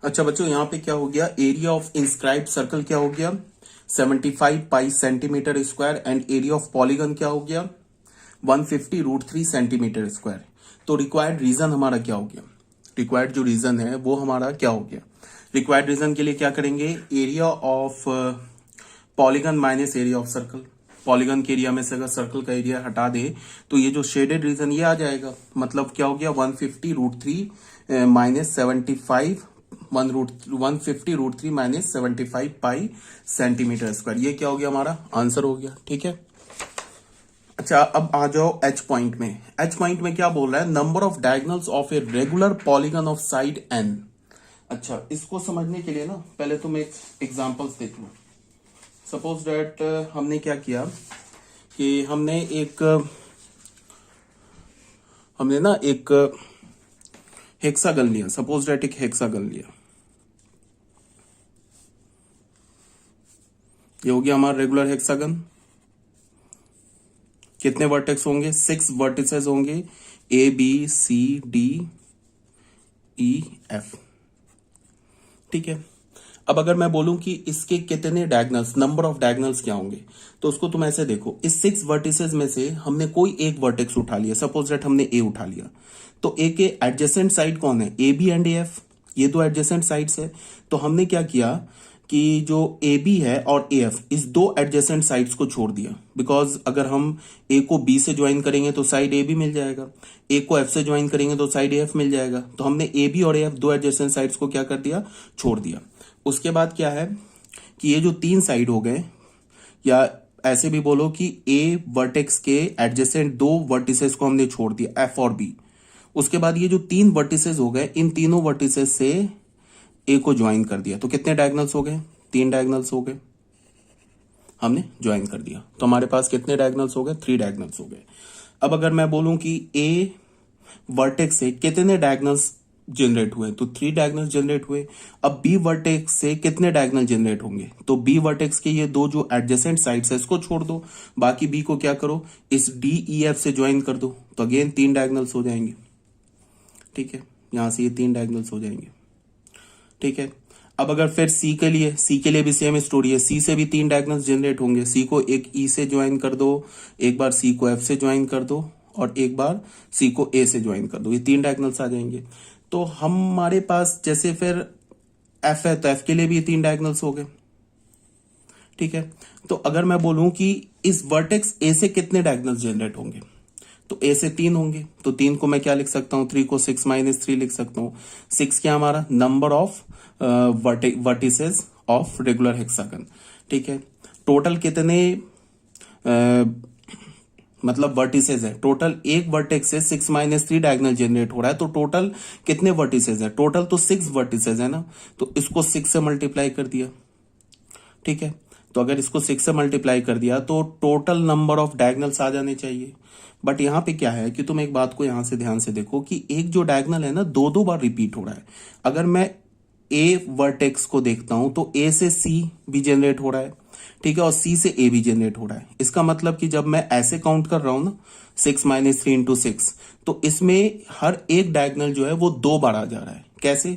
अच्छा बच्चों, यहाँ पे क्या हो गया, एरिया ऑफ इंस्क्राइब्ड सर्कल क्या हो गया 75 पाई centimetre square and area of polygon क्या हो गया 150√3 सेंटीमीटर स्क्वायर। तो रिक्वायर्ड रीजन हमारा क्या हो गया, रिक्वायर्ड जो रीजन है वो हमारा क्या हो गया। रिक्वायर्ड रीजन के लिए क्या करेंगे, area of polygon minus area of circle. Polygon के एरिया में से अगर सर्कल का एरिया हटा दे तो ये जो शेडेड रीजन ये आ जाएगा, मतलब क्या हो गया 150√3 माइनस 75 150√3 माइनस 75 पाई सेंटीमीटर स्क्वायर। ये क्या हो गया, हमारा आंसर हो गया। ठीक है। अच्छा अब आ जाओ एच पॉइंट में। एच पॉइंट में क्या बोल रहा है, number of diagonals of a regular polygon of side n. अच्छा, इसको समझने के लिए ना पहले तुम एक एग्जांपल्स देख लो। सपोज दैट हमने क्या किया कि हमने ना एक हेक्सागन लिया। सपोज दैट एक हेक्सागन लिया, ये हो गया हमारा रेगुलर हेक्सागन। कितने वर्टेक्स होंगे, 6 वर्टिसेस होंगे, A B C D E F. ठीक है। अब अगर मैं बोलूं कि इसके कितने डायगोनल्स, नंबर ऑफ डायगोनल्स क्या होंगे, तो उसको तुम ऐसे देखो, इस 6 वर्टिसेस में से हमने कोई एक वर्टेक्स उठा लिया। सपोज दैट हमने ए उठा लिया, तो ए के एडजेसेंट साइड कौन है, A B and A F, ये तो एडजेसेंट साइड्स है। तो हमने क्या किया कि जो ए बी है और ए एफ, इस दो एडजेसेंट साइड्स को छोड़ दिया। बिकॉज अगर हम ए को बी से ज्वाइन करेंगे तो साइड ए बी मिल जाएगा, ए को एफ से ज्वाइन करेंगे तो साइड ए एफ मिल जाएगा। तो हमने ए बी और ए एफ दो एडजेसेंट साइड्स को क्या कर दिया, छोड़ दिया। उसके बाद क्या है कि ये जो 3 साइड हो गए, या ऐसे भी बोलो कि ए वर्टेक्स के एडजेसेंट 2 वर्टिसेस को हमने छोड़ दिया, एफ और बी। उसके बाद ये जो 3 वर्टिसेस हो गए, इन तीनों वर्टिसेस से ए को ज्वाइन कर दिया। तो कितने डायगोनल्स हो गए, 3 डायगोनल्स हो गए, हमने ज्वाइन कर दिया। तो हमारे पास कितने डायगोनल्स हो गए, 3 डायगोनल्स हो गए। अब अगर मैं बोलूं कि ए वर्टेक्स से कितने डायगोनल्स जनरेट हुए, तो 3 डायगोनल्स जनरेट हुए। अब बी वर्टेक्स से कितने डायगोनल जनरेट होंगे, तो बी वर्टेक्स के ये दो जो एडजेसेंट साइड्स है इसको छोड़ दो, बाकी बी को क्या करो, इस डी ई एफ से ज्वाइन कर दो। तो अगेन 3 डायगोनल्स हो जाएंगे। ठीक है, यहां से ये 3 डायगोनल्स हो जाएंगे। ठीक है। अब अगर फिर सी के लिए भी सेम स्टोरी है, सी से भी 3 डायगोनल्स जनरेट होंगे। सी को एक ई से ज्वाइन कर दो, एक बार सी को एफ से ज्वाइन कर दो, और एक बार सी को ए से ज्वाइन कर दो। ये 3 डायगोनल्स आ जाएंगे। तो हमारे पास जैसे फिर एफ है तो एफ के लिए भी 3 डायगोनल्स हो गए। ठीक है। तो अगर मैं बोलूं कि इस वर्टेक्स ए से कितने डायगोनल्स जनरेट होंगे, तो ए से 3 होंगे। तो 3 को मैं क्या लिख सकता हूं, 3 को 6 माइनस 3 लिख सकता हूं। 6 क्या हमारा number of vertices of regular hexagon. ठीक है। टोटल कितने मतलब वर्टिसेस है, टोटल एक वर्टेक्स से 6 माइनस 3 डायगोनल जनरेट हो रहा है। तो टोटल कितने वर्टिसेस है, टोटल तो 6 वर्टिसेस है ना, तो इसको 6 से मल्टीप्लाई कर दिया। ठीक है। तो अगर इसको 6 से मल्टीप्लाई कर दिया तो टोटल नंबर ऑफ डायगोनल्स आ जाने चाहिए। बट यहां पे क्या है कि तुम एक बात को यहां से ध्यान से देखो कि एक जो डायगोनल है ना, 2 बार रिपीट हो रहा है। अगर मैं ए वर्टेक्स को देखता हूं तो ए से सी भी जनरेट हो रहा है, ठीक है, और सी से ए भी जनरेट हो रहा है। इसका मतलब कि जब मैं ऐसे काउंट कर रहा हूं ना, 6 माइनस 3 इंटू 6, तो इसमें हर एक डायगोनल जो है वो 2 बार आ जा रहा है। कैसे,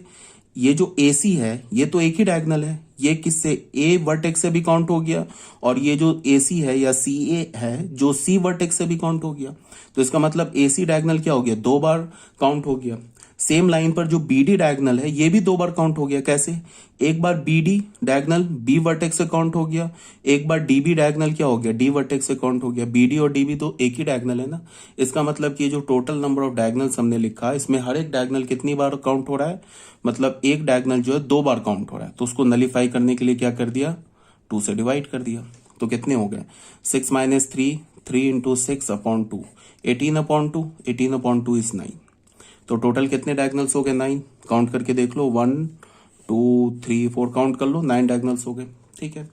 ये जो ए सी है ये तो एक ही डायगोनल है, ये किससे, ए वर्टेक्स से भी काउंट हो गया, और ये जो ए सी है या सी ए है जो सी वर्टेक्स से भी काउंट हो गया। तो इसका मतलब ए सी डायगोनल क्या हो गया, 2 बार काउंट हो गया। सेम लाइन पर जो बी डी डायगोनल है ये भी 2 बार काउंट हो गया। कैसे, एक बार B D diagonal B vertex से काउंट हो गया, एक बार डी बी डायगोनल क्या हो गया, डी वर्टेक्स से काउंट हो गया। बी डी और डी बी तो एक ही डायगोनल है ना। इसका मतलब कि जो टोटल नंबर ऑफ डायगोनल्स हमने लिखा, इसमें हर एक डायगोनल कितनी बार काउंट हो रहा है, मतलब एक डायगोनल जो है 2 बार काउंट हो रहा है। तो उसको नलीफाई करने के लिए क्या कर दिया, 2 से डिवाइड कर दिया। तो कितने हो गए, 6 minus 3, 3 into 6 upon 2, 18 upon 2, 18 upon 2 is 9। तो टोटल कितने डायगोनल्स हो गए, 9। काउंट करके देख लो, 1 2 3 4 काउंट कर लो, 9 डायगोनल्स हो गए। ठीक है।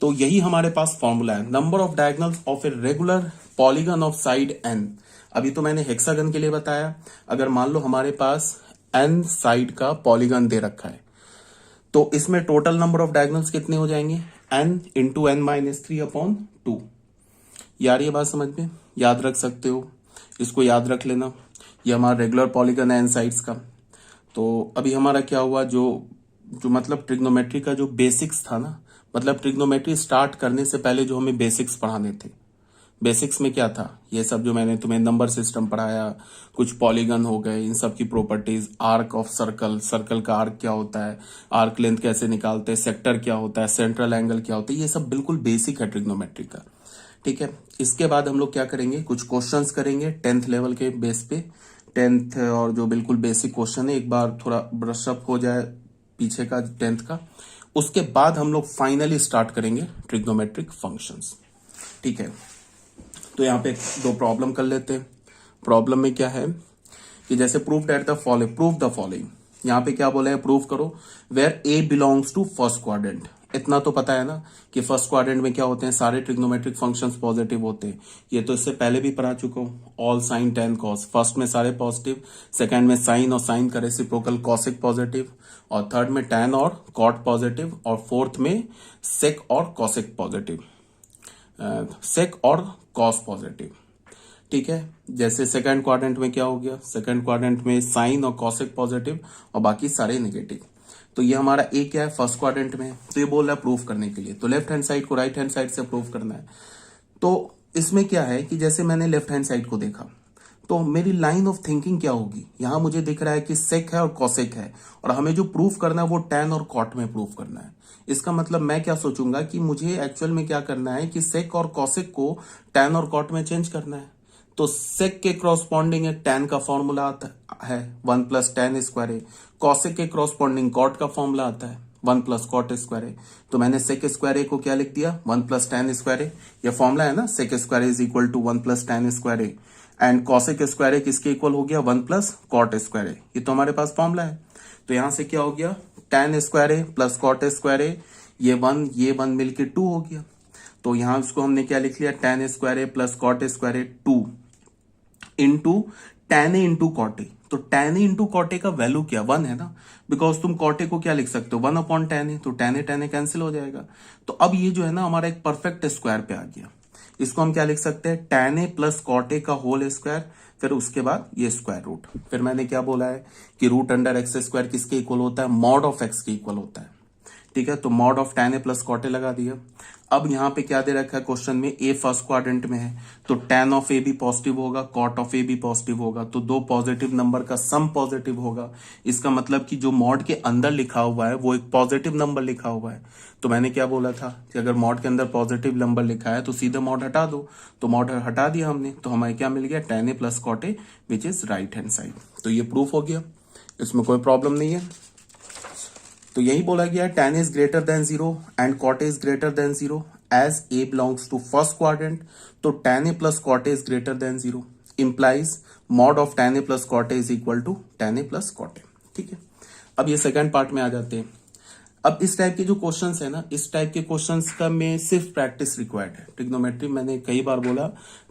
तो यही हमारे पास फॉर्मूला है, number of diagonals of a regular polygon of side n। अभी तो मैंने हेक्सागन के लिए बताया। अगर मान लो हमारे पास n साइड का पॉलीगन दे रखा है, तो इसमें टोटल नंबर ऑफ डायगोनल्स कितने हो जाएंगे, n into n minus 3 upon 2। यार ये बात समझ में, याद रख सकते हो, इसको याद रख लेना। ये हमारा रेगुलर पॉलीगन है n साइड्स का। तो अभी हमारा क्या हुआ, जो जो मतलब ट्रिग्नोमेट्री का जो बेसिक्स था ना, मतलब ट्रिग्नोमेट्री स्टार्ट करने से पहले जो हमें बेसिक्स पढ़ाने थे, बेसिक्स में क्या था, ये सब जो मैंने तुम्हें नंबर सिस्टम पढ़ाया, कुछ पॉलीगन हो गए, इन सब की properties, arc of circle, circle का आर्क क्या होता है, आर्क लेंथ कैसे निकालते हैं, सेक्टर क्या होता है, सेंट्रल एंगल क्या होता है, ये सब बिल्कुल बेसिक है ट्रिग्नोमेट्री का। ठीक है, इसके बाद हम लोग क्या करेंगे, कुछ क्वेश्चंस करेंगे 10th लेवल के बेस पे। 10th और जो बिल्कुल बेसिक क्वेश्चन है, एक बार थोड़ा ब्रश अप हो जाए पीछे का 10th का, उसके बाद हम लोग फाइनली स्टार्ट करेंगे ट्रिग्नोमेट्रिक फंक्शंस। ठीक है, तो यहाँ पे दो प्रॉब्लम कर लेते हैं। प्रॉब्लम में क्या है कि जैसे prove that the following, prove the following, यहाँ पे क्या बोला है, प्रूव करो where A belongs to first quadrant. इतना तो पता है ना कि फर्स्ट क्वाड्रेंट में क्या होते हैं, सारे ट्रिग्नोमेट्रिक फंक्शंस पॉजिटिव होते हैं। ये तो इससे पहले भी पढ़ा चुका हूँ, all sine tan cos, first में सारे पॉजिटिव, सेकंड में साइन और साइन का रेसिप्रोकल कॉसिक पॉजिटिव, और थर्ड में टैन और कॉट पॉजिटिव, और फोर्थ में सेक और कॉसिक पॉजिटिव, सेक और कॉस पॉजिटिव। ठीक है, जैसे सेकंड क्वाड्रेंट में क्या हो गया, सेकंड क्वाड्रेंट में साइन और कॉसिक पॉजिटिव और बाकी सारे नेगेटिव। तो ये हमारा ए क्या है, फर्स्ट क्वाड्रेंट में है। तो ये बोल रहा है प्रूफ करने के लिए, तो लेफ्ट हैंड साइड को राइट हैंड साइड से प्रूफ करना है। तो इसमें क्या है कि जैसे मैंने लेफ्ट हैंड साइड को देखा, तो मेरी लाइन ऑफ थिंकिंग क्या होगी, यहां मुझे दिख रहा है कि सेक है और कॉसेक है, और हमें जो प्रूफ करना है वो टैन और कॉट में प्रूफ करना है। इसका मतलब मैं क्या सोचूंगा कि मुझे एक्चुअल में क्या करना है कि सेक और कॉसेक को टैन और कॉट में चेंज करना है। तो सेक के क्रॉसपॉन्डिंग एक टैन का फॉर्मूला आता है 1 प्लस टैन स्क्वायर है, कॉसेक के क्रॉसपॉन्डिंग कॉट का फॉर्मूला आता है 1 प्लस कॉट स्क्वायर है। तो मैंने सेक स्क्वायर ए को क्या लिख दिया, 1 प्लस टैन स्क्वायर ए, ये फॉर्मूला है ना, sec square is equal to 1 plus tan square A, and cosec square A किसके इक्वल हो गया, 1 प्लस कॉट स्क्वायर ए। ये तो हमारे पास फॉर्मूला है। तो यहां से क्या हो गया, tan square A plus cot square ए, ये 1 मिलके 2 हो गया। तो यहां उसको हमने क्या लिख लिया, tan square A plus cot square A 2 into tan A into कॉटे। तो टैन ए इंटू कॉटे का वैल्यू क्या, 1 है ना, बिकॉज तुम कॉटे को क्या लिख सकते हो, 1 अपॉन टैन ए, तो टैन ए कैंसिल हो जाएगा। तो अब ये जो है ना हमारा एक परफेक्ट स्क्वायर पे आ गया। इसको हम क्या लिख सकते हैं, tan A plus cot A का होल स्क्वायर, फिर उसके बाद ये स्क्वायर रूट। फिर मैंने क्या बोला है कि रूट अंडर एक्स स्क्वायर किसके इक्वल होता है, मॉड ऑफ एक्स के इक्वल होता है। ठीक है, तो mod of tan A plus cot A लगा दिया। अब यहाँ पे क्या दे रखा है क्वेश्चन में, ए फर्स्ट क्वाड्रेंट में है, तो टैन ऑफ ए भी पॉजिटिव होगा, कॉट ऑफ ए भी पॉजिटिव होगा, तो दो पॉजिटिव नंबर का सम पॉजिटिव होगा। इसका मतलब कि जो मॉड के अंदर लिखा हुआ है वो एक पॉजिटिव नंबर लिखा हुआ है। तो मैंने क्या बोला था कि अगर मॉड के अंदर पॉजिटिव नंबर लिखा है तो सीधे मॉड हटा दो, तो मॉड हटा दिया हमने, तो हमें क्या मिल गया, tan A plus cot A which is right hand side. तो ये प्रूफ हो गया, इसमें कोई प्रॉब्लम नहीं है। तो यही बोला गया है, tan is greater than 0 and cot is greater than 0 as a belongs to first quadrant. तो tan a plus cot is greater than 0 implies mod of tan a plus cot is equal to tan a plus cot। ठीक है, अब ये second part में आ जाते हैं। अब इस टाइप के जो क्वेश्चंस है ना, इस टाइप के क्वेश्चंस का में सिर्फ प्रैक्टिस रिक्वायर्ड है। ट्रिग्नोमेट्री मैंने कई बार बोला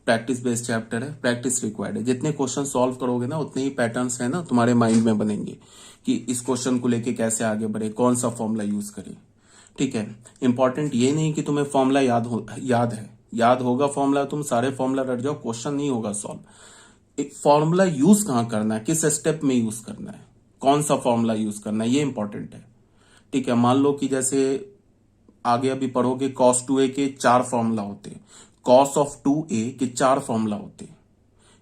प्रैक्टिस बेस्ड चैप्टर है, प्रैक्टिस रिक्वायर्ड है। जितने क्वेश्चन सॉल्व करोगे ना उतने ही पैटर्न्स है ना तुम्हारे माइंड में बनेंगे कि इस क्वेश्चन को लेके कैसे आगे बढ़े, कौन सा फॉर्मूला यूज करें। ठीक है, इंपॉर्टेंट ये नहीं कि तुम्हें फॉर्मूला याद होगा फॉर्मूला, तुम सारे फॉर्मूला रट जाओ, क्वेश्चन नहीं होगा सॉल्व। एक फॉर्मूला यूज कहाँ करना है, किस स्टेप में यूज करना है, कौन सा फॉर्मूला यूज करना है, ये इंपॉर्टेंट है। ठीक है, मान लो कि जैसे आगे अभी पढ़ोगे cos 2a के 4 फॉर्मूला होते हैं, cos ऑफ 2a के 4 फॉर्मूला होते हैं।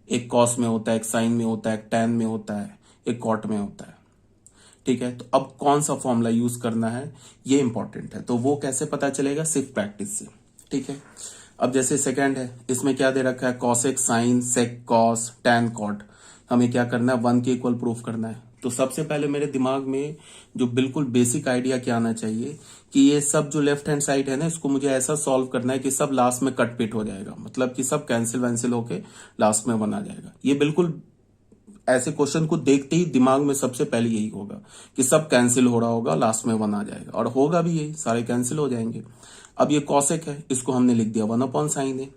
एक cos में होता है, एक sin में होता है, एक tan में होता है, एक cot में होता है। ठीक है, तो अब कौन सा फॉर्मूला यूज करना है ये इंपॉर्टेंट है। तो वो कैसे पता चलेगा, सिर्फ प्रैक्टिस से। ठीक है, अब जैसे सेकंड है, इसमें क्या दे रखा है, cosec sin sec cos tan cot, हमें क्या करना है, 1 के इक्वल प्रूफ करना है। तो सबसे पहले मेरे दिमाग में जो बिल्कुल बेसिक आइडिया क्या आना चाहिए कि ये सब जो लेफ्ट हैंड साइड है ना, इसको मुझे ऐसा सॉल्व करना है कि सब लास्ट में कट पिट हो जाएगा, मतलब कि सब कैंसिल वैंसिल होके लास्ट में 1 आ जाएगा। ये बिल्कुल ऐसे क्वेश्चन को देखते ही दिमाग में सबसे पहले यही होगा कि सब कैंसिल हो रहा होगा, लास्ट में 1 आ जाएगा, और होगा भी यही, सारे कैंसिल हो जाएंगे। अब ये कॉसेक है, इसको हमने लिख दिया 1 upon sine A,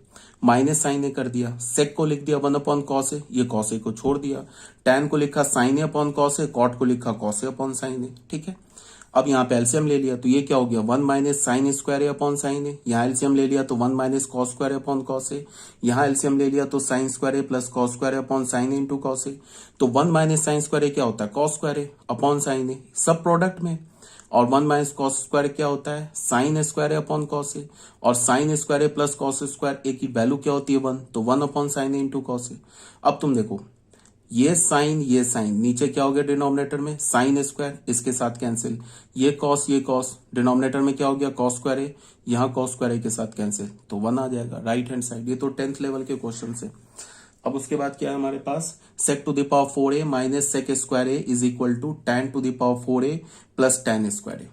minus sign ए कर दिया, सेक को लिख दिया 1 अपॉन कॉस ए, ये कॉस ए को छोड़ दिया, टैन को लिखा साइन ए अपॉन कॉस ए, कॉट को लिखा cos A upon sine A. ठीक है, अब यहाँ पे एलसीएम ले लिया तो ये क्या हो गया, 1 minus sine square A upon sine A, यहाँ एलसीएम ले लिया तो 1 minus cos square upon cos A, यहाँ एलसीएम ले लिया तो sine square A plus cos square upon sine into cos A. तो 1 माइनस साइन स्क्वायर ए क्या होता है, cos square A upon sine A, सब प्रोडक्ट में, और 1 माइनस कॉस स्क्वायर क्या होता है, sine square upon cos A, और sine square plus cos square A की वैल्यू क्या होती है 1, तो 1 upon sine A into cos A. अब तुम देखो ये साइन नीचे क्या हो गया डिनोमिनेटर में साइन स्क्वायर, इसके साथ कैंसिल, ये कॉस डिनोमिनेटर में क्या हो गया कॉस स्क्वायर ए, यहाँ कॉस स्क्वायर ए के साथ कैंसिल, तो 1 आ जाएगा राइट हैंड साइड। ये तो 10th लेवल के क्वेश्चन से। अब उसके बाद क्या है हमारे पास, sec to the power 4a minus sec square A is equal to tan to the power 4a plus tan square A.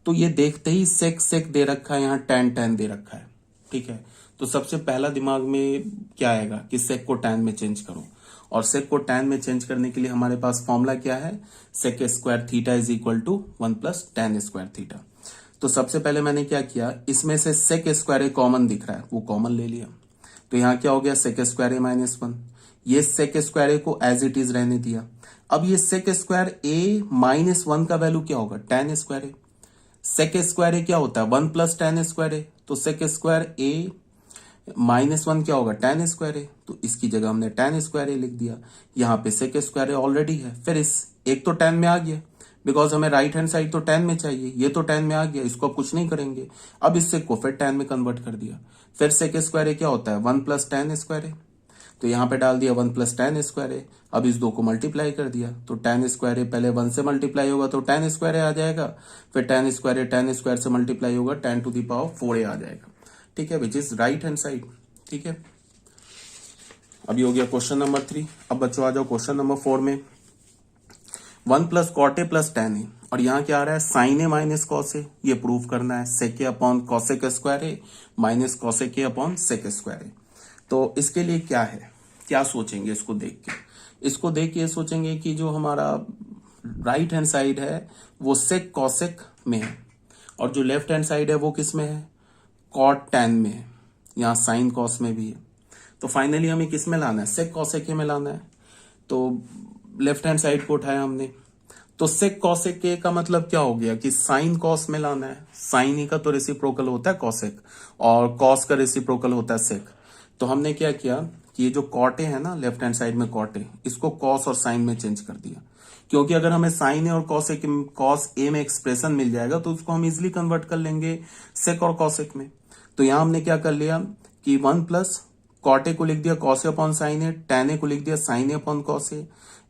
तो ये देखते ही सेक दे रखा है, यहाँ tan दे रखा है, ठीक है। तो सबसे पहला दिमाग में क्या आएगा कि सेक को tan में चेंज करो, और सेक को tan में चेंज करने के लिए हमारे पास फॉर्मूला क्या है, sec square theta is equal to 1 plus tan square theta. तो सबसे पहले मैंने क्या किया, इसमें से सेक स्क्वायर ए कॉमन दिख रहा है, वो कॉमन ले लिया, तो यहाँ क्या हो गया सेक स्क्वायर ए माइनस 1, ये सेक स्क्वायर ए को एज इट इज रहने दिया। अब ये सेक स्क्वायर ए माइनस 1 का वैल्यू क्या होगा tan square A, sec square A क्या होता है 1 प्लस tan स्क्वायर ए, तो सेक स्क्वायर ए माइनस 1 क्या होगा tan स्क्वायर ए, तो इसकी जगह हमने tan स्क्वायर ए लिख दिया। यहाँ पे सेक स्क्वायर ए ऑलरेडी है, फिर इस एक तो tan में आ गया, बिकॉज हमें राइट हैंड साइड तो tan में चाहिए, ये तो tan में आ गया, इसको अब कुछ नहीं करेंगे। अब इस सेक को फिर tan में कन्वर्ट कर दिया, फिर सेक स्क्वायर ए क्या होता है 1 प्लस tan स्क्वायर ए, तो यहाँ पे डाल दिया 1 प्लस tan स्क्वायर ए। अब इस दो को मल्टीप्लाई कर दिया, तो tan स्क्वायर ए पहले 1 से मल्टीप्लाई होगा तो tan स्क्वायर ए आ जाएगा, फिर tan स्क्वायर से मल्टीप्लाई होगा tan to the power 4a आ जाएगा, ठीक है, which is right hand side, ठीक है। अभी हो गया क्वेश्चन नंबर 3। अब बच्चों आ जाओ क्वेश्चन नंबर 4 में। 1 plus cot A plus tan A, और यहाँ क्या आ रहा है sine A minus cos A, ये प्रूव करना है, sec A upon cosec square A minus cosec A upon sec square A. तो इसके लिए क्या है, क्या सोचेंगे इसको देख के, इसको देख के सोचेंगे कि जो हमारा राइट हैंड साइड है वो सेक कॉसेक में है, और जो लेफ्ट हैंड साइड है वो किस में है कॉट tan में है, यहाँ साइन कॉस में भी है। तो फाइनली हमें किस में लाना है सेक कॉसेक में लाना है, तो लेफ्ट हैंड साइड को उठाया हमने, तो सेक कॉसेक के का मतलब क्या हो गया कि साइन कॉस में लाना है, साइन ही का तो रेसिप्रोकल होता है कॉसेक, और कॉस का रेसिप्रोकल होता है सेक। तो हमने क्या किया कि ये जो कॉटे है ना लेफ्ट हैंड साइड में कॉटे, इसको कॉस और साइन में चेंज कर दिया, क्योंकि अगर हमें साइन ए और कॉस ए में एक्सप्रेशन मिल जाएगा तो उसको हम इजिली कन्वर्ट कर लेंगे सेक और कॉसेक में। तो यहां हमने क्या कर लिया कि 1 प्लस कॉट ए को लिख दिया cos A upon sine A, tan ए को लिख दिया साइन ए अपॉन कॉस ए,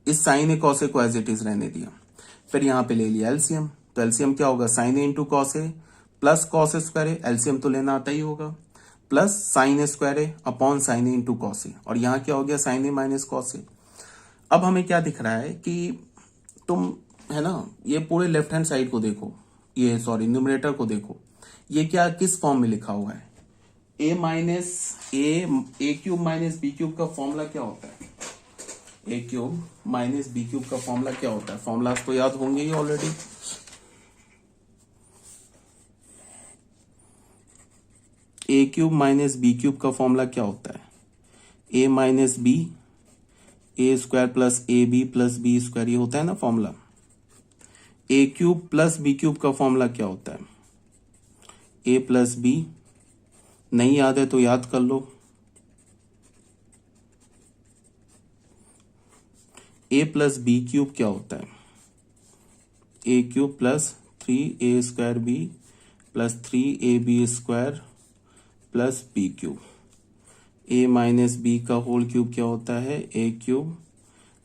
इस साइन ए कॉस ए को एज इट इज रहने दिया। फिर यहाँ पे ले लिया एलसीएम, तो एलसीएम क्या होगा sign A into cos A plus cos square A, LCM तो लेना आता ही होगा, plus sign square A upon sine A into cos A, और यहाँ क्या हो गया sign A minus cos A. अब हमें क्या दिख रहा है कि तुम है ना ये पूरे लेफ्ट हैंड साइड को देखो, ये सॉरी न्यूमरेटर को देखो, ये क्या किस फॉर्म में लिखा हुआ है, A minus A cube minus B cube का फॉर्मूला क्या होता है, A cube minus B cube का फॉर्मूला क्या होता है, फॉर्मूला तो याद होंगे ही already. A cube minus B cube का फॉर्मूला क्या होता है, A minus B A square plus A B plus B square, ये होता है ना formula. A cube plus B cube का फॉर्मूला क्या होता है, ए प्लस बी, नहीं याद है तो याद कर लो, ए प्लस बी क्यूब क्या होता है, A cube plus 3a square B plus 3ab square plus B cube, A minus B का होल क्यूब क्या होता है, A cube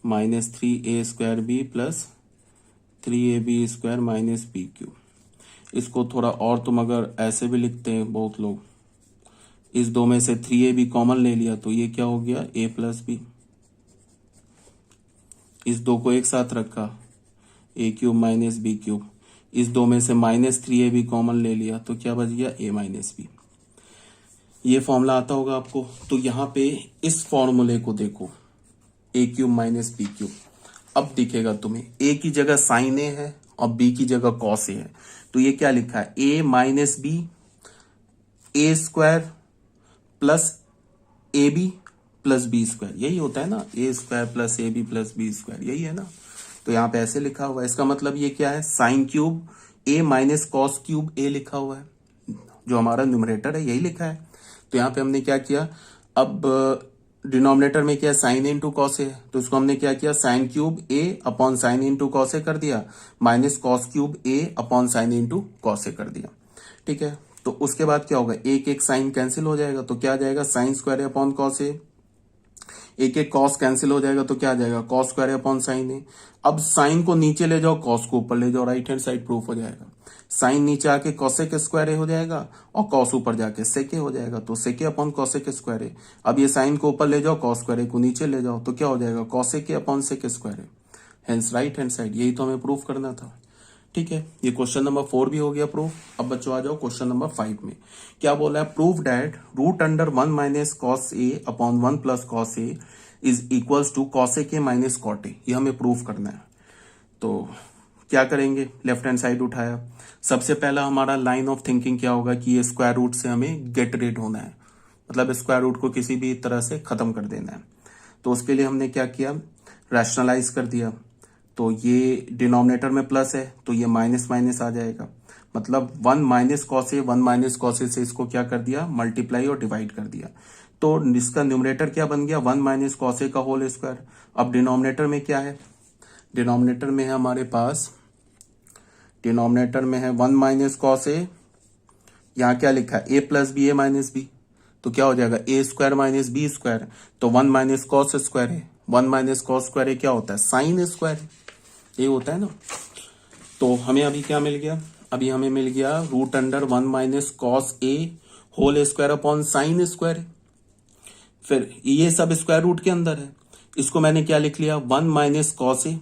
minus 3a square B plus 3ab square minus B cube. इसको थोड़ा और तुम अगर ऐसे भी लिखते हैं बहुत लोग, इस दो में से 3ab कॉमन ले लिया तो ये क्या हो गया a प्लस बी, इस दो को एक साथ रखा ए क्यूब माइनस बी क्यूब, इस दो में से माइनस 3ab कॉमन ले लिया तो क्या बच गया a माइनस बी। ये फॉर्मूला आता होगा आपको। तो यहाँ पे इस फॉर्मूले को देखो ए क्यूब माइनस बी क्यूब, अब दिखेगा तुम्हें ए की जगह साइन ए है और बी की जगह कॉस ए है, तो ये क्या लिखा है A minus B A square plus A B plus B square, यही होता है ना A square plus A B plus B square, यही है ना। तो यहाँ पे ऐसे लिखा हुआ है, इसका मतलब ये क्या है sine cube A minus cos cube ए लिखा हुआ है, जो हमारा न्यूमरेटर है यही लिखा है। तो यहाँ पे हमने क्या किया, अब डिनोमिनेटर में क्या है, साइन इंटू कॉस है, तो इसको हमने क्या किया, साइन क्यूब ए अपॉन साइन इंटू कॉस ए कर दिया, माइनस कॉस क्यूब ए अपॉन साइन इंटू कॉस ए कर दिया। ठीक है, तो उसके बाद क्या होगा, एक एक साइन कैंसिल हो जाएगा, तो क्या आ जाएगा, sign square A upon cos ए, एक एक कॉस कैंसिल हो जाएगा, तो क्या आ जाएगा, cos square A upon sine ए। अब साइन को नीचे ले जाओ, कॉस को ऊपर ले जाओ, राइट हैंड साइड प्रूफ हो जाएगा। साइन नीचे आके कॉसेक स्क्वायर ए हो जाएगा और कॉस ऊपर जाके सेके हो जाएगा, तो सेके अपॉन कॉसेक स्क्वायर ए। अब ये साइन को ऊपर ले जाओ, कॉस स्क्वायर ए को नीचे ले जाओ, तो क्या हो जाएगा, cosec A upon sec square A, hence right hand side. यही तो हमें प्रूफ करना था। ठीक है, ये क्वेश्चन नंबर 4 भी हो गया प्रूफ। अब बच्चों आ जाओ क्वेश्चन नंबर 5 में। क्या बोला है, proof that root under 1 minus cos A upon 1 plus cos A is equals to cosec A minus cot A. ये हमें प्रूफ करना है। तो क्या करेंगे, लेफ्ट हैंड साइड उठाया। सबसे पहला हमारा लाइन ऑफ थिंकिंग क्या होगा कि ये स्क्वायर रूट से हमें गेट रेड होना है, मतलब स्क्वायर रूट को किसी भी तरह से खत्म कर देना है। तो उसके लिए हमने क्या किया, रैशनलाइज कर दिया। तो ये डिनोमिनेटर में प्लस है, तो ये माइनस माइनस आ जाएगा, मतलब 1 माइनस कॉस ए, 1 माइनस कॉस ए से इसको क्या कर दिया, मल्टीप्लाई और डिवाइड कर दिया। तो इसका न्यूमरेटर क्या बन गया, 1 माइनस कॉस ए का होल स्क्वायर। अब डिनोमिनेटर में क्या है, डिनोमिनेटर में है हमारे पास, डिनोमिनेटर में है 1 माइनस कॉस ए, यहाँ क्या लिखा है, ए प्लस बी ए माइनस बी, तो क्या हो जाएगा, ए स्क्वायर माइनस बी स्क्वायर। तो 1 माइनस कॉस स्क्वायर है, 1 माइनस कॉस स्क्वायर है क्या होता है, साइन स्क्वायर है, ये होता है ना। तो हमें अभी क्या मिल गया, अभी हमें मिल गया root under 1 minus cos A whole square upon sine square. फिर ये सब स्क्वायर रूट के अंदर है, इसको मैंने क्या लिख लिया, 1 माइनस कॉस ए,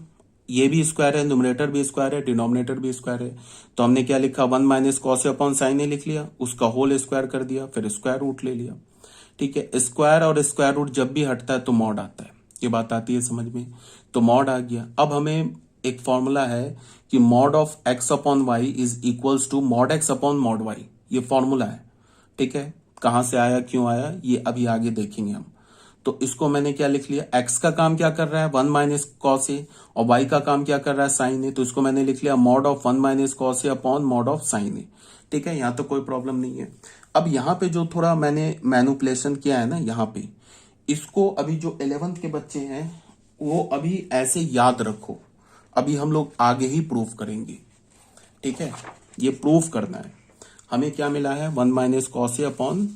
ये भी स्क्वायर है, न्यूमरेटर भी स्क्वायर है, डिनोमिनेटर भी स्क्वायर है, तो हमने क्या लिखा, 1 minus cos A upon sine ए लिख लिया, उसका होल स्क्वायर कर दिया, फिर स्क्वायर रूट ले लिया। ठीक है, स्क्वायर और स्क्वायर रूट जब भी हटता है तो मॉड आता है, ये बात आती है समझ में, तो मॉड आ गया। अब हमें एक फॉर्मूला है कि mod of x upon y is equals to mod x upon mod y, ये फॉर्मूला है। ठीक है, कहां से आया, क्यों आया, ये अभी आगे देखेंगे हम। तो इसको मैंने क्या लिख लिया, एक्स का काम क्या कर रहा है, 1 माइनस कॉस ए, और वाई का काम क्या कर रहा है, साइन ए, तो इसको मैंने लिख लिया mod of 1 minus cos A upon mod of sine A. ठीक है, यहां तो कोई प्रॉब्लम नहीं है। अब यहाँ पे जो थोड़ा मैंने मैनुपुलेशन किया है ना, यहाँ पे इसको अभी जो 11th के बच्चे हैं वो अभी ऐसे याद रखो, अभी हम लोग आगे ही प्रूफ करेंगे। ठीक है, ये प्रूफ करना है। हमें क्या मिला है, 1 माइनस कॉस ए अपॉन,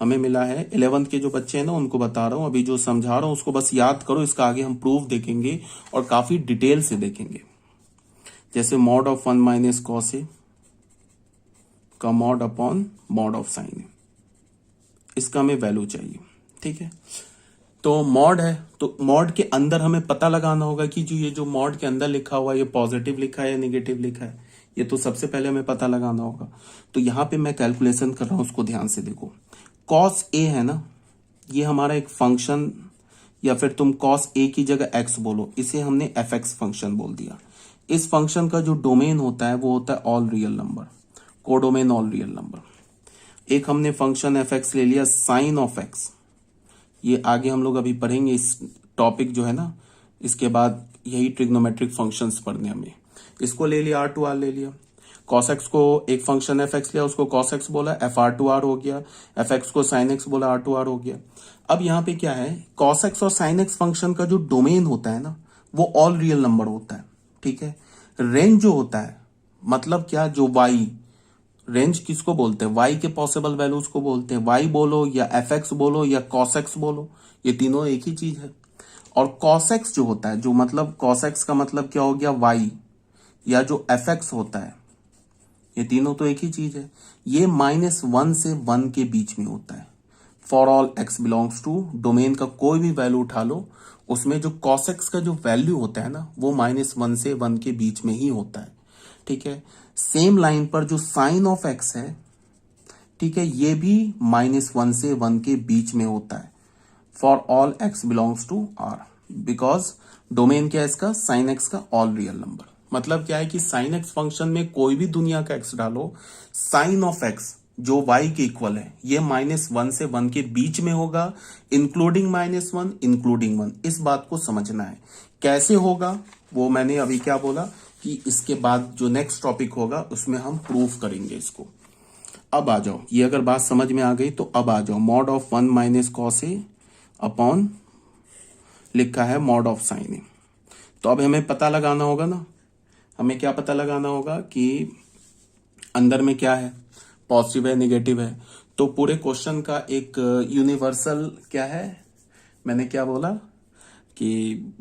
हमें मिला है 11th के जो बच्चे हैं ना उनको बता रहा हूं, अभी जो समझा रहा हूं उसको बस याद करो, इसका आगे हम प्रूफ देखेंगे और काफी डिटेल से देखेंगे। जैसे mod of 1 minus cos A का mod upon mod of sine A, इसका हमें वैल्यू चाहिए। ठीक है, तो मॉड है, तो मॉड के अंदर हमें पता लगाना होगा कि जो ये जो मॉड के अंदर लिखा हुआ है ये पॉजिटिव लिखा है या नेगेटिव लिखा है, ये तो सबसे पहले हमें पता लगाना होगा। तो यहां पे मैं कैलकुलेशन कर रहा हूं, उसको ध्यान से देखो। कॉस ए है ना, ये हमारा एक फंक्शन, या फिर तुम कॉस ए की जगह एक्स बोलो, इसे हमने एफ एक्स फंक्शन बोल दिया। इस फंक्शन का जो डोमेन होता है वो होता है all real number, codomain all real number. एक हमने फंक्शन एफ एक्स ले लिया साइन ऑफ एक्स, ये आगे हम लोग अभी पढ़ेंगे इस टॉपिक जो है ना, इसके बाद यही ट्रिग्नोमेट्रिक फंक्शंस पढ़ने हमें। इसको ले लिया, आर टू आर ले लिया। कॉस एक्स को एक फंक्शन एफ एक्स लिया, उसको कॉस एक्स बोला, एफ आर टू आर हो गया। एफ एक्स को साइन एक्स बोला, आर टू आर हो गया। अब यहाँ पे क्या है, कॉस एक्स और साइन एक्स फंक्शन का जो डोमेन होता है ना वो ऑल रियल नंबर होता है। ठीक है, रेंज जो होता है, मतलब क्या, जो वाई, रेंज किसको बोलते हैं, वाई के पॉसिबल वैल्यूज को बोलते हैं। वाई बोलो या एफ एक्स बोलो या कॉस एक्स बोलो, ये तीनों एक ही चीज है। और कॉस एक्स जो होता है, जो मतलब कॉस एक्स का मतलब क्या हो गया, वाई, या जो एफ एक्स होता है, ये तीनों तो एक ही चीज है। ये -1 से 1 के बीच में होता है। For all x belongs to, domain का कोई भी वैल्यू उठा लो, उसमें जो कॉस एक्स का जो वैल्यू होता है ना वो -1 से 1 के बीच में ही होता है। ठीक है, सेम लाइन पर जो साइन ऑफ एक्स है, ठीक है, ये भी -1 से 1 के बीच में होता है। For all x belongs to R, because domain क्या है इसका, साइन एक्स का ऑल रियल नंबर। मतलब क्या है कि साइन एक्स फंक्शन में कोई भी दुनिया का एक्स डालो, साइन ऑफ एक्स जो y के इक्वल है ये -1 से 1 के बीच में होगा, इंक्लूडिंग -1 इंक्लूडिंग 1। इस बात को समझना है। कैसे होगा वो मैंने अभी क्या बोला कि इसके बाद जो नेक्स्ट टॉपिक होगा उसमें हम प्रूफ करेंगे इसको। अब आ जाओ, ये अगर बात समझ में आ गई तो अब आ जाओ, mod of 1 minus cos A upon लिखा है मॉड ऑफ साइन ए। तो अब हमें पता लगाना होगा ना, हमें क्या पता लगाना होगा कि अंदर में क्या है, पॉजिटिव है निगेटिव है। तो पूरे क्वेश्चन का एक यूनिवर्सल क्या है, मैंने क्या बोला कि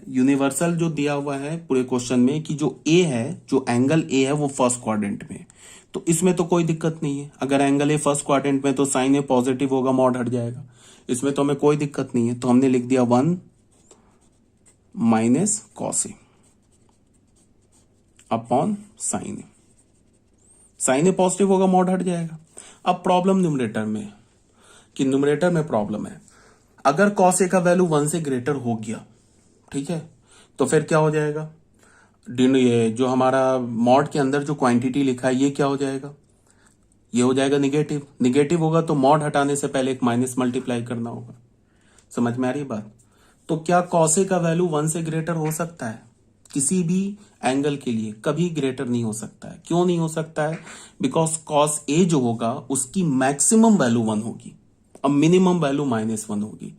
यूनिवर्सल जो दिया हुआ है पूरे क्वेश्चन में कि जो ए है, जो एंगल ए है वो फर्स्ट क्वाड्रेंट में, तो इसमें तो कोई दिक्कत नहीं है। अगर एंगल ए फर्स्ट क्वाड्रेंट में तो साइन ए पॉजिटिव होगा, मॉड हट जाएगा, इसमें तो हमें कोई दिक्कत नहीं है। तो हमने लिख दिया 1 minus cos A upon sine A. Sign A positive होगा, मॉड हट जाएगा। अब प्रॉब्लम न्यूमरेटर में है, कि न्यूमरेटर में प्रॉब्लम है, अगर कॉस ए का वैल्यू 1 से ग्रेटर हो गया, ठीक है, तो फिर क्या हो जाएगा, ये जो हमारा मॉड के अंदर जो क्वांटिटी लिखा है ये क्या हो जाएगा, ये हो जाएगा निगेटिव। निगेटिव होगा तो मॉड हटाने से पहले एक माइनस मल्टीप्लाई करना होगा। समझ में आ रही बात? तो क्या कॉस ए का वैल्यू 1 से ग्रेटर हो सकता है? किसी भी एंगल के लिए कभी ग्रेटर नहीं हो सकता है। क्यों नहीं हो सकता है? बिकॉज कॉस ए जो होगा उसकी मैक्सिमम वैल्यू 1 होगी और मिनिमम वैल्यू -1 होगी,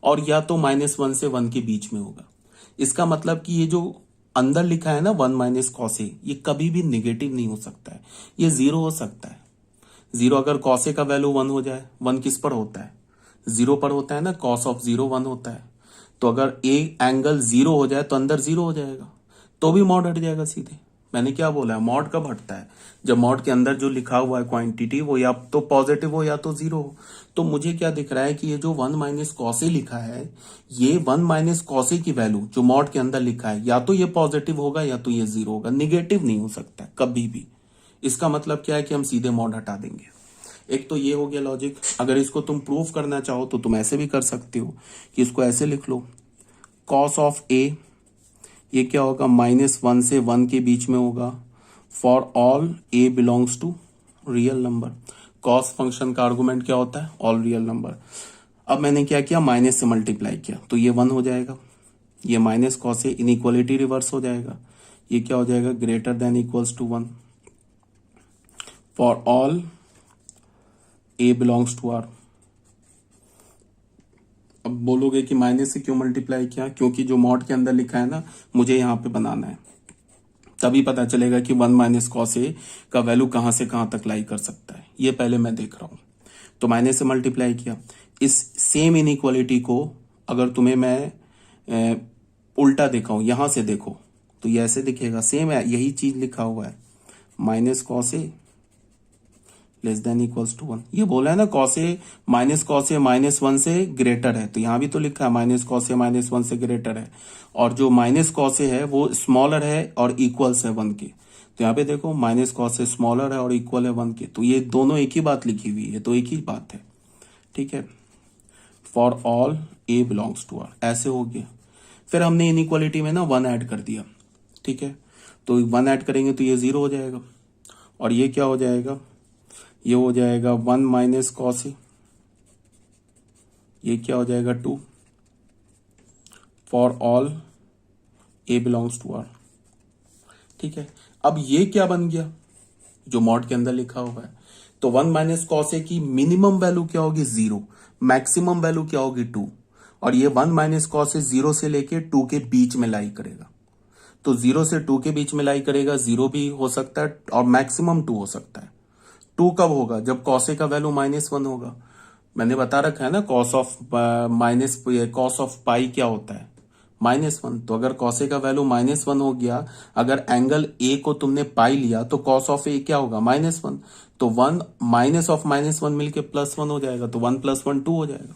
और या तो -1 से 1 के बीच में होगा। इसका मतलब कि ये जो अंदर लिखा है ना 1 माइनस कॉस ए, ये कभी भी निगेटिव नहीं हो सकता है, ये 0 हो सकता है। 0 अगर कॉस ए का वैल्यू 1 हो जाए, 1 किस पर होता है, 0 पर होता है ना, कॉस ऑफ 0 1 होता है। तो अगर ए एंगल 0 हो जाए तो अंदर 0 हो जाएगा, तो भी मॉड हट जाएगा सीधे। मैंने क्या बोला है, मॉड कब हटता है, जब मॉड के अंदर जो लिखा हुआ है क्वांटिटी वो या तो पॉजिटिव हो या तो 0 हो। तो मुझे क्या दिख रहा है कि ये जो 1 माइनस कॉस ए लिखा है, ये 1 माइनस कॉस ए की वैल्यू जो मॉड के अंदर लिखा है, या तो ये पॉजिटिव होगा या तो ये 0 होगा, निगेटिव नहीं हो सकता है कभी भी। इसका मतलब क्या है कि हम सीधे मॉड हटा देंगे। एक तो ये हो गया लॉजिक। अगर इसको तुम प्रूफ करना चाहो तो तुम ऐसे भी कर सकते हो कि इसको ऐसे लिख लो, कॉस ऑफ ए, ये क्या होगा, -1 से 1 के बीच में होगा, for all A belongs to real number. Cos function का आर्गुमेंट क्या होता है, ऑल रियल नंबर। अब मैंने क्या किया, माइनस से मल्टीप्लाई किया तो ये 1 हो जाएगा, ये minus cos A, inequality reverse हो जाएगा, ये क्या हो जाएगा, greater than equals to 1 for all A belongs to R. अब बोलोगे कि माइनस से क्यों मल्टीप्लाई किया, क्योंकि जो मॉड के अंदर लिखा है ना, मुझे यहां पे बनाना है, तभी पता चलेगा कि 1 माइनस कॉस ए का वैल्यू कहां से कहां तक लाई कर सकता है, ये पहले मैं देख रहा हूं। तो माइनस से मल्टीप्लाई किया। इस सेम इनइक्वालिटी को अगर तुम्हें मैं उल्टा दिखाऊं, यहां से देखो तो ये ऐसे दिखेगा, सेम है, यही चीज लिखा हुआ है, minus cos A less than equals to 1। ये बोला है ना कॉस ए -1 से ग्रेटर है, तो यहां भी तो लिखा है माइनस कॉस ए -1 से ग्रेटर है, और जो माइनस कॉस ए है वो स्मॉलर है और इक्वल्स है 1 के। तो यहाँ पे देखो माइनस कॉस ए स्मॉलर है और इक्वल है 1 के, तो ये दोनों एक ही बात लिखी हुई है, तो एक ही बात है, ठीक है। For all A belongs to R, ऐसे हो गया। फिर हमने इनइक्वालिटी में ना 1 ऐड कर दिया, ठीक है, तो 1 ऐड करेंगे तो ये 0 हो जाएगा, और ये क्या हो जाएगा, ये हो जाएगा 1 माइनस कॉस ए, ये क्या हो जाएगा 2 for all A belongs to R, ठीक है। अब ये क्या बन गया, जो मॉड के अंदर लिखा हुआ है, तो 1 माइनस कॉस ए की मिनिमम वैल्यू क्या होगी 0, मैक्सिमम वैल्यू क्या होगी 2, और ये 1 माइनस कॉस ए 0 से लेके 2 के बीच में लाई करेगा। तो 0 से 2 के बीच में लाई करेगा, 0 भी हो सकता है और मैक्सिमम 2 हो सकता है। 2 कब होगा, जब कॉस ए का वैल्यू -1 होगा। मैंने बता रखा है ना कॉस ऑफ पाई क्या होता है, -1। तो अगर कॉस ए का वैल्यू -1 हो गया, अगर एंगल ए को तुमने पाई लिया तो कॉस ऑफ ए क्या होगा, -1। तो 1 माइनस ऑफ -1 मिलके +1 हो जाएगा, तो 1 + 1 2 हो जाएगा,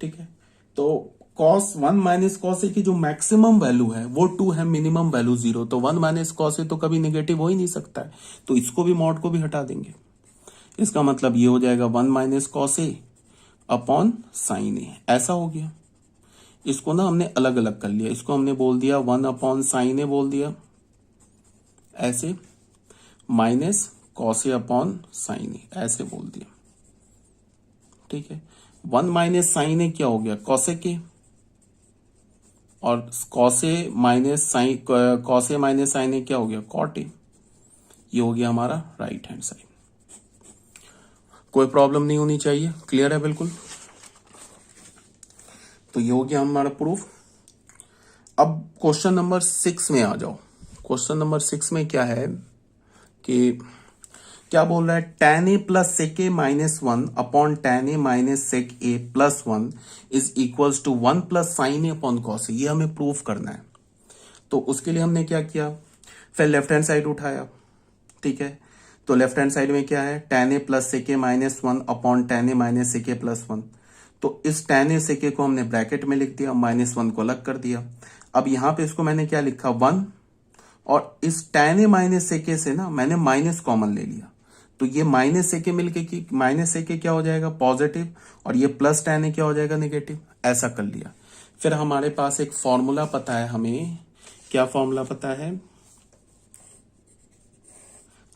ठीक है। तो कॉस 1 माइनस कॉस ए की जो मैक्सिमम वैल्यू है वो 2 है, मिनिमम वैल्यू 0। तो 1 माइनस कॉस ए तो कभी नेगेटिव हो ही नहीं सकता है, तो इसको भी मॉड को भी हटा देंगे। इसका मतलब ये हो जाएगा 1 minus cos A upon sine ए, ऐसा हो गया। इसको ना हमने अलग अलग कर लिया, इसको हमने बोल दिया 1 अपॉन साइन ए बोल दिया ऐसे, minus cos A upon sine ए ऐसे बोल दिया, ठीक है। 1 माइनस साइन ए क्या हो गया, कॉसेक ए, और कॉस ए माइनस साइन ए क्या हो गया, कॉट ए। ये हो गया हमारा राइट हैंड साइड। कोई प्रॉब्लम नहीं होनी चाहिए, क्लियर है बिल्कुल। तो ये हो गया हमारा प्रूफ। अब क्वेश्चन नंबर 6 में आ जाओ। क्वेश्चन नंबर 6 में क्या है कि क्या बोल रहा है, tan a plus sec a minus 1 upon tan a minus sec a plus 1 is equals to 1 plus sine a upon cos a। ये हमें प्रूफ करना है। तो उसके लिए हमने क्या किया, फिर लेफ्ट हैंड साइड उठाया, ठीक है। तो लेफ्ट हैंड साइड में क्या है, tan a plus sec a minus 1 upon tan a minus sec a plus 1। तो इस tan a sec a को हमने ब्रैकेट में लिख दिया, माइनस 1 को अलग कर दिया। अब यहां पे इसको मैंने क्या लिखा, 1, और इस tan a minus sec a से ना मैंने माइनस कॉमन ले लिया। तो ये माइनस sec a मिलके की माइनस sec a क्या हो जाएगा, पॉजिटिव, और ये प्लस tan a क्या हो जाएगा, नेगेटिव। ऐसा कर लिया। फिर हमारे पास एक फॉर्मूला पता है हमें, क्या फॉर्मूला पता है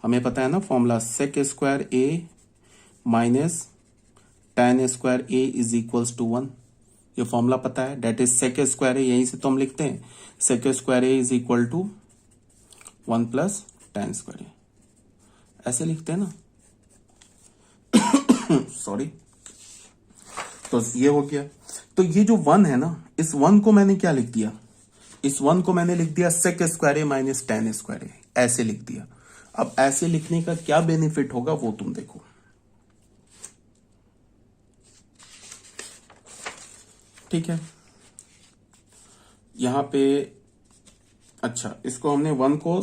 हमें, पता है ना formula, sec square a minus tan square a is equals to 1। ये फॉर्मूला पता है, that is sec square a, यहीं से तो हम लिखते हैं sec square a is equal to 1 plus tan square a, ऐसे लिखते हैं ना। सॉरी। तो ये हो गया। तो ये जो 1 है ना, इस 1 को मैंने क्या लिख दिया, इस 1 को मैंने लिख दिया sec square a minus tan square a, ऐसे लिख दिया। अब ऐसे लिखने का क्या बेनिफिट होगा वो तुम देखो। ठीक है, यहां पे अच्छा, इसको हमने 1 को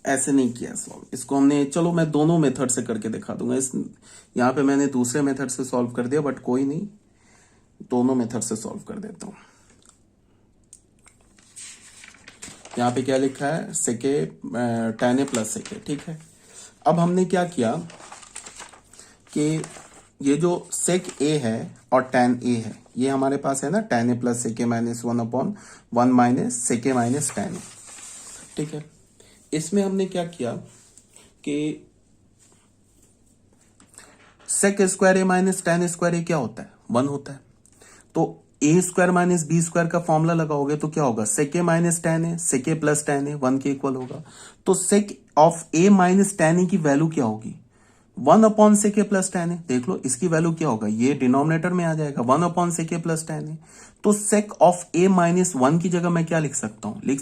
ऐसे नहीं किया सॉल्व, इसको हमने, चलो मैं दोनों मेथड से करके दिखा दूंगा। इस यहां पे मैंने दूसरे मेथड से सॉल्व कर दिया, बट कोई नहीं, दोनों मेथड से सॉल्व कर देता हूं। यहां पे क्या लिखा है, सेके tan a प्लस सेके, ठीक है। अब हमने क्या किया कि ये जो sec a है और tan a है, ये हमारे पास है ना, tan a प्लस सेके माइनस 1 अपॉन 1 माइनस सेके माइनस tan a, ठीक है। इसमें हमने क्या किया कि sec square a minus tan square a क्या होता है, 1 होता है। तो a square minus B square का फॉर्मूला लगाओगे तो क्या होगा, sec a minus tan a, sec a plus tan a 1 के इक्वल होगा। तो sec of a minus tan a की वैल्यू क्या होगी, 1 upon sec a plus tan a। देख लो इसकी वैल्यू क्या होगा, ये डिनोमिनेटर में आ जाएगा, 1 upon sec a plus tan a। तो sec ऑफ a माइनस 1 की जगह मैं क्या लिख सकता हूं, लिख